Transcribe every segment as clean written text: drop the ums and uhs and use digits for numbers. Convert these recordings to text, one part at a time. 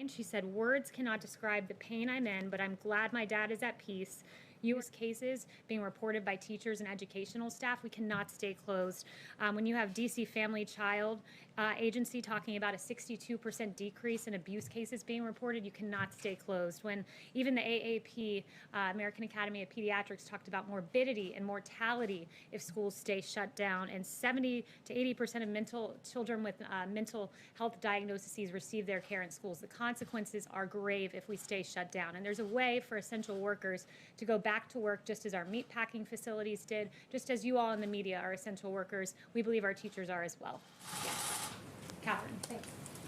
And she said, "Words cannot describe the pain I'm in, but I'm glad my dad is at peace. U.S. cases being reported by teachers and educational staff, we cannot stay closed." When you have DC Family Child Agency talking about a 62% decrease in abuse cases being reported, you cannot stay closed. When even the AAP, American Academy of Pediatrics, talked about morbidity and mortality if schools stay shut down, and 70 to 80% of children with mental health diagnoses receive their care in schools. The consequences are grave if we stay shut down. And there's a way for essential workers to go back to work just as our meatpacking facilities did, just as you all in the media are essential workers. We believe our teachers are as well. Yes. Catherine.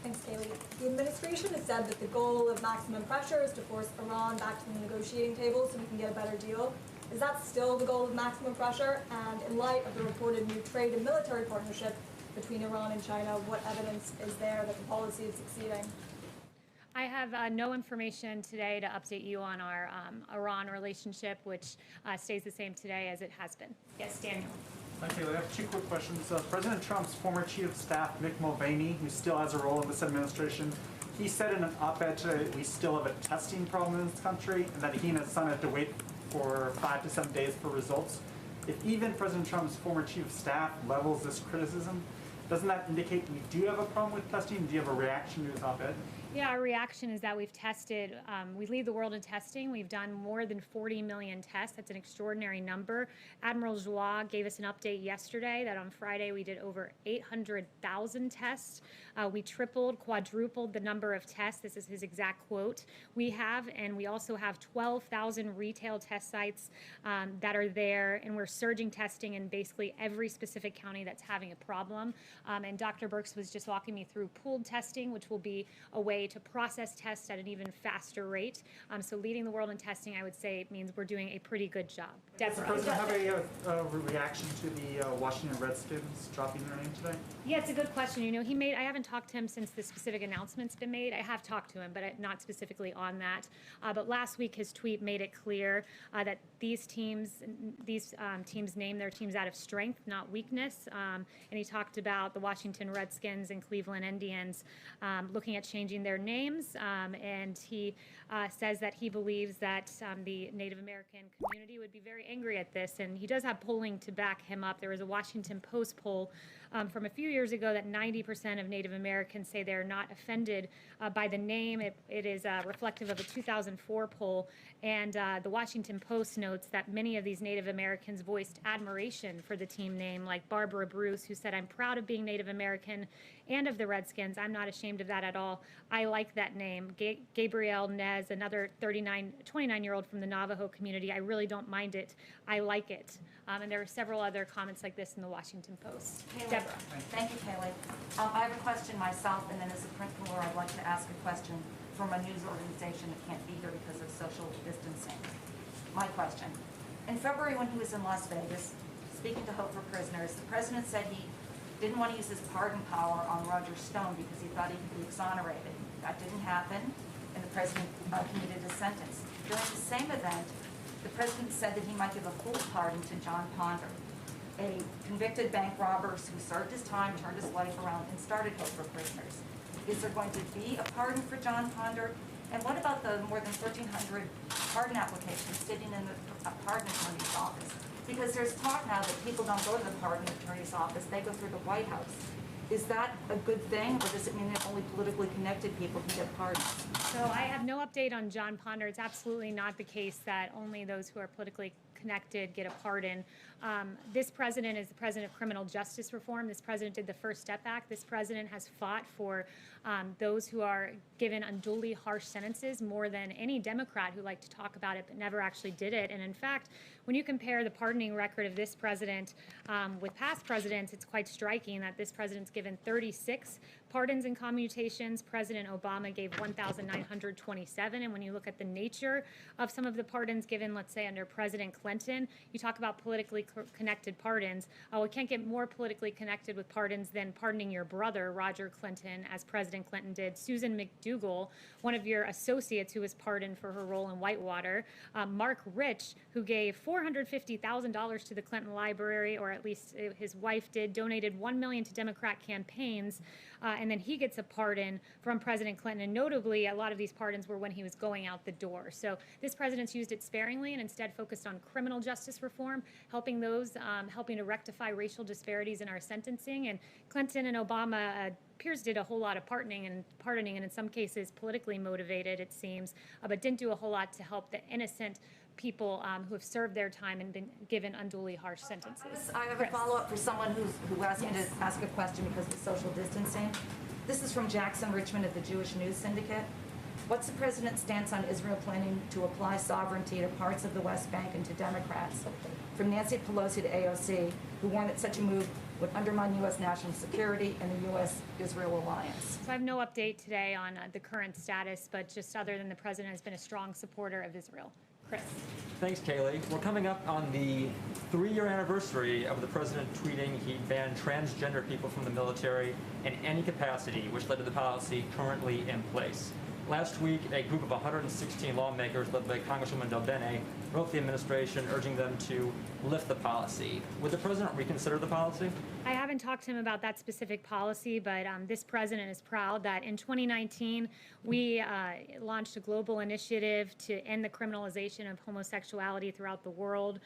Thanks, Kayleigh. The administration has said that the goal of maximum pressure is to force Iran back to the negotiating table so we can get a better deal. Is that still the goal of maximum pressure? And in light of the reported new trade and military partnership between Iran and China, what evidence is there that the policy is succeeding? I have no information today to update you on our Iran relationship, which stays the same today as it has been. Yes, Daniel. Thank you. I have two quick questions. President Trump's former chief of staff, mcEnany, who still has a role in this administration, he said in an op-ed today that we still have a testing problem in this country and that he and his son have to wait for 5 to 7 days for results. If even President Trump's former chief of staff levels this criticism, doesn't that indicate we do have a problem with testing? Do you have a reaction to his op-ed? Yeah, our reaction is that we've tested, we lead the world in testing. We've done more than 40 million tests. That's an extraordinary number. Admiral Joie gave us an update yesterday that on Friday we did over 800,000 tests. We tripled, quadrupled the number of tests. This is his exact quote. We have, and we also have 12,000 retail test sites that are there, and we're surging testing in basically every specific county that's having a problem. And Dr. Birx was just walking me through pooled testing, which will be a way to process tests at an even faster rate. So leading the world in testing, I would say, means we're doing a pretty good job. Deborah. Does the president have a reaction to the Washington Redskins dropping their name today? Yeah, it's a good question. You know, I haven't talked to him since the specific announcement's been made. I have talked to him, but not specifically on that. But last week, his tweet made it clear that these teams name their teams out of strength, not weakness. And he talked about the Washington Redskins and Cleveland Indians looking at changing their names, and he says that he believes that the Native American community would be very angry at this, and he does have polling to back him up. There was a Washington Post poll from a few years ago that 90% of Native Americans say they're not offended by the name. It is reflective of a 2004 poll, and the Washington Post notes that many of these Native Americans voiced admiration for the team name, like Barbara Bruce, who said, "I'm proud of being Native American and of the Redskins. I'm not ashamed of that at all. I like that name." Gabrielle Nez, another 29-year-old from the Navajo community, "I really don't mind it. I like it." And there are several other comments like this in the Washington Post. Deborah. Thank you, Kayleigh. I have a question myself, and then as a principal, I'd like to ask a question from a news organization that can't be here because of social distancing. My question. In February, when he was in Las Vegas, speaking to Hope for Prisoners, the president said he didn't want to use his pardon power on Roger Stone because he thought he could be exonerated. That didn't happen, and the president commuted a sentence. During the same event, the president said that he might give a full pardon to John Ponder, a convicted bank robber who served his time, turned his life around, and started Hope for Prisoners. Is there going to be a pardon for John Ponder? And what about the more than 1,300 pardon applications sitting in the pardon attorney's office? Because there's talk now that people don't go to the pardon attorney's office, they go through the White House. Is that a good thing, or does it mean that only politically connected people can get pardons? So I have no update on John Ponder. It's absolutely not the case that only those who are politically connected get a pardon. This president is the president of criminal justice reform. This president did the First Step Act. This president has fought for those who are given unduly harsh sentences more than any Democrat who liked to talk about it but never actually did it. And in fact, when you compare the pardoning record of this president with past presidents, it's quite striking that this president's given 36 pardons and commutations. President Obama gave 1,927. And when you look at the nature of some of the pardons given, let's say under President Clinton, you talk about politically connected pardons. We can't get more politically connected with pardons than pardoning your brother, Roger Clinton, as President Clinton did. Susan McDougal, one of your associates who was pardoned for her role in Whitewater. Mark Rich, who gave $450,000 to the Clinton Library, or at least his wife did, donated $1 million to Democrat campaigns, and then he gets a pardon from President Clinton. And notably, a lot of these pardons were when he was going out the door. So this president's used it sparingly and instead focused on criminal justice reform, helping to rectify racial disparities in our sentencing. And Clinton and Obama peers did a whole lot of pardoning, and in some cases politically motivated, it seems, but didn't do a whole lot to help the innocent people who have served their time and been given unduly harsh sentences. I have a follow-up for someone who asked me to ask a question because of social distancing. This is from Jackson Richmond of the Jewish News Syndicate. What's the president's stance on Israel planning to apply sovereignty to parts of the West Bank and to Democrats? From Nancy Pelosi to AOC, who warned that such a move would undermine U.S. national security and the U.S.-Israel alliance. So I have no update today on the current status, but just other than the president has been a strong supporter of Israel. Chris. Thanks, Kayleigh. We're coming up on the 3-year anniversary of the president tweeting he banned transgender people from the military in any capacity, which led to the policy currently in place. Last week, a group of 116 lawmakers led by Congresswoman Del Bene wrote the administration urging them to lift the policy. Would the president reconsider the policy? I haven't talked to him about that specific policy, but this president is proud that in 2019, we launched a global initiative to end the criminalization of homosexuality throughout the world.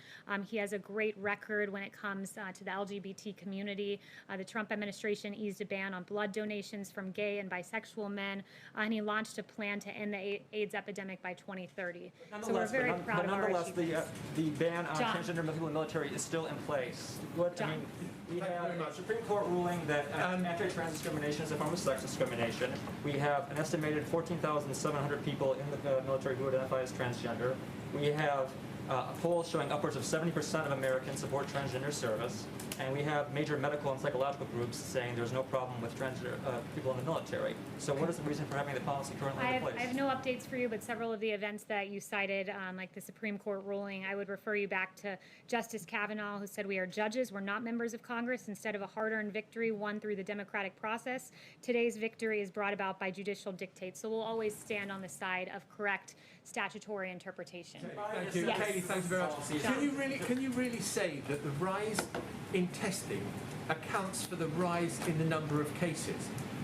He has a great record when it comes to the LGBT community. The Trump administration eased a ban on blood donations from gay and bisexual men, and he launched a plan to end the AIDS epidemic by 2030. So we're very proud of our achievements. The ban on John. transgender people in the military is still in place. John. We have a Supreme Court ruling that anti-trans discrimination is a form of sex discrimination. We have an estimated 14,700 people in the military who identify as transgender. We have a poll showing upwards of 70% of Americans support transgender service. And we have major medical and psychological groups saying there's no problem with transgender people in the military. So what is the reason for having the policy currently in place? I have no updates for you, but several of the events that you cited, like the Supreme Court ruling, I would refer you back to Justice Kavanaugh, who said we are judges, we're not members of Congress. Instead of a hard-earned victory won through the democratic process, today's victory is brought about by judicial dictates. So we'll always stand on the side of correct statutory interpretation. Thank you, Yes. Kayleigh. Thanks very much. Can you really say that the rise in testing accounts for the rise in the number of cases?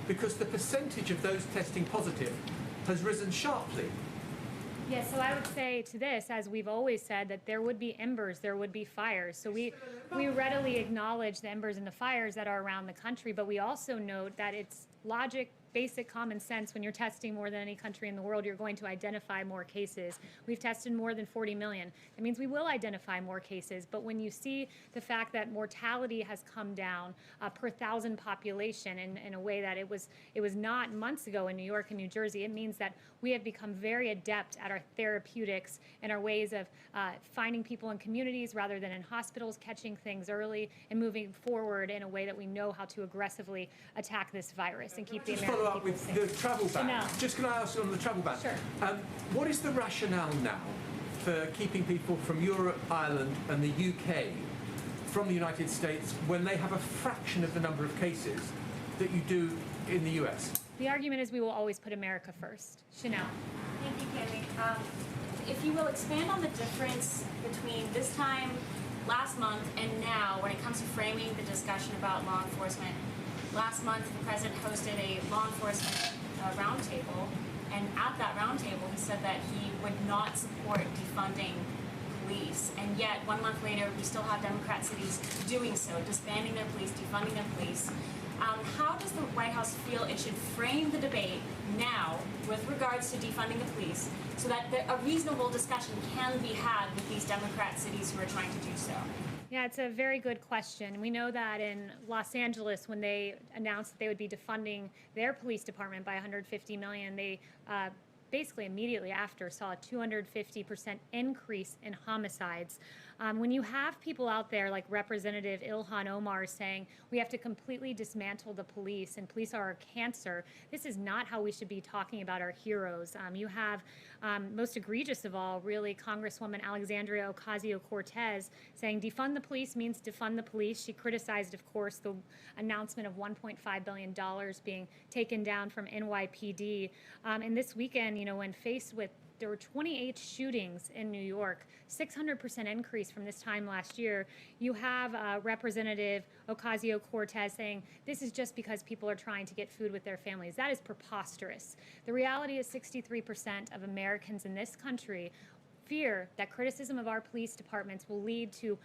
Because the percentage of those testing positive has risen sharply. Yes, so I would say to this, as we've always said, that there would be embers, there would be fires. So we readily acknowledge the embers and the fires that are around the country, but we also note that it's logic, basic common sense. When you're testing more than any country in the world, you're going to identify more cases. We've tested more than 40 million. That means we will identify more cases. But when you see the fact that mortality has come down per 1,000 population in a way that it was not months ago in New York and New Jersey, it means that we have become very adept at our therapeutics and our ways of finding people in communities rather than in hospitals, catching things early, and moving forward in a way that we know how to aggressively attack this virus and keep the American Follow up with the travel ban. Chanel. Just can I ask you on the travel ban? Sure. What is the rationale now for keeping people from Europe, Ireland and the UK from the United States when they have a fraction of the number of cases that you do in the US? The argument is we will always put America first. Chanel. Thank you, Kayleigh. If you will expand on the difference between this time last month and now when it comes to framing the discussion about law enforcement. Last month, the president hosted a law enforcement roundtable, and at that roundtable, he said that he would not support defunding police. And yet, 1 month later, we still have Democrat cities doing so, disbanding their police, defunding their police. How does the White House feel it should frame the debate now with regards to defunding the police so that a reasonable discussion can be had with these Democrat cities who are trying to do so? Yeah, it's a very good question. We know that in Los Angeles, when they announced that they would be defunding their police department by $150 million, they basically immediately after saw a 250% increase in homicides. When you have people out there like Representative Ilhan Omar saying we have to completely dismantle the police and police are our cancer, this is not how we should be talking about our heroes. You have, most egregious of all, really, Congresswoman Alexandria Ocasio-Cortez saying defund the police means defund the police. She criticized, of course, the announcement of $1.5 billion being taken down from NYPD. And this weekend, when faced with, there were 28 shootings in New York, 600% increase from this time last year. You have Representative Ocasio-Cortez saying this is just because people are trying to get food with their families. That is preposterous. The reality is 63% of Americans in this country fear that criticism of our police departments will lead to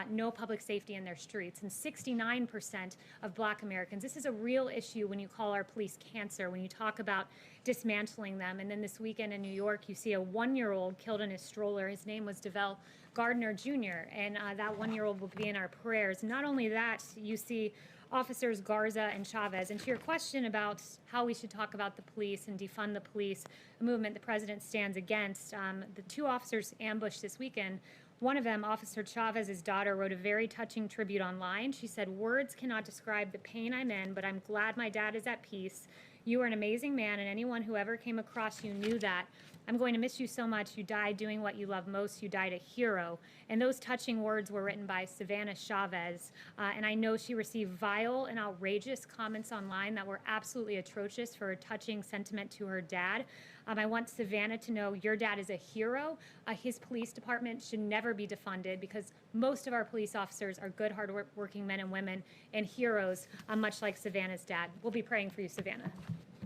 no public safety in their streets. And 69% of Black Americans, this is a real issue when you call our police cancer, when you talk about dismantling them. And then this weekend in New York, you see a 1-year-old killed in his stroller. His name was DeVell Gardner Jr., and that 1-year-old will be in our prayers. Not only that, you see Officers Garza and Chavez. And to your question about how we should talk about the police and defund the police, a movement the president stands against, the 2 officers ambushed this weekend. One of them, Officer Chavez's daughter, wrote a very touching tribute online. She said, "Words cannot describe the pain I'm in, but I'm glad my dad is at peace. You are an amazing man, and anyone who ever came across you knew that. I'm going to miss you so much. You died doing what you love most. You died a hero." And those touching words were written by Savannah Chavez. And I know she received vile and outrageous comments online that were absolutely atrocious for her touching sentiment to her dad. I want Savannah to know your dad is a hero. His police department should never be defunded because most of our police officers are good, hard-working men and women and heroes, much like Savannah's dad. We'll be praying for you, Savannah.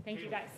Thank you, guys.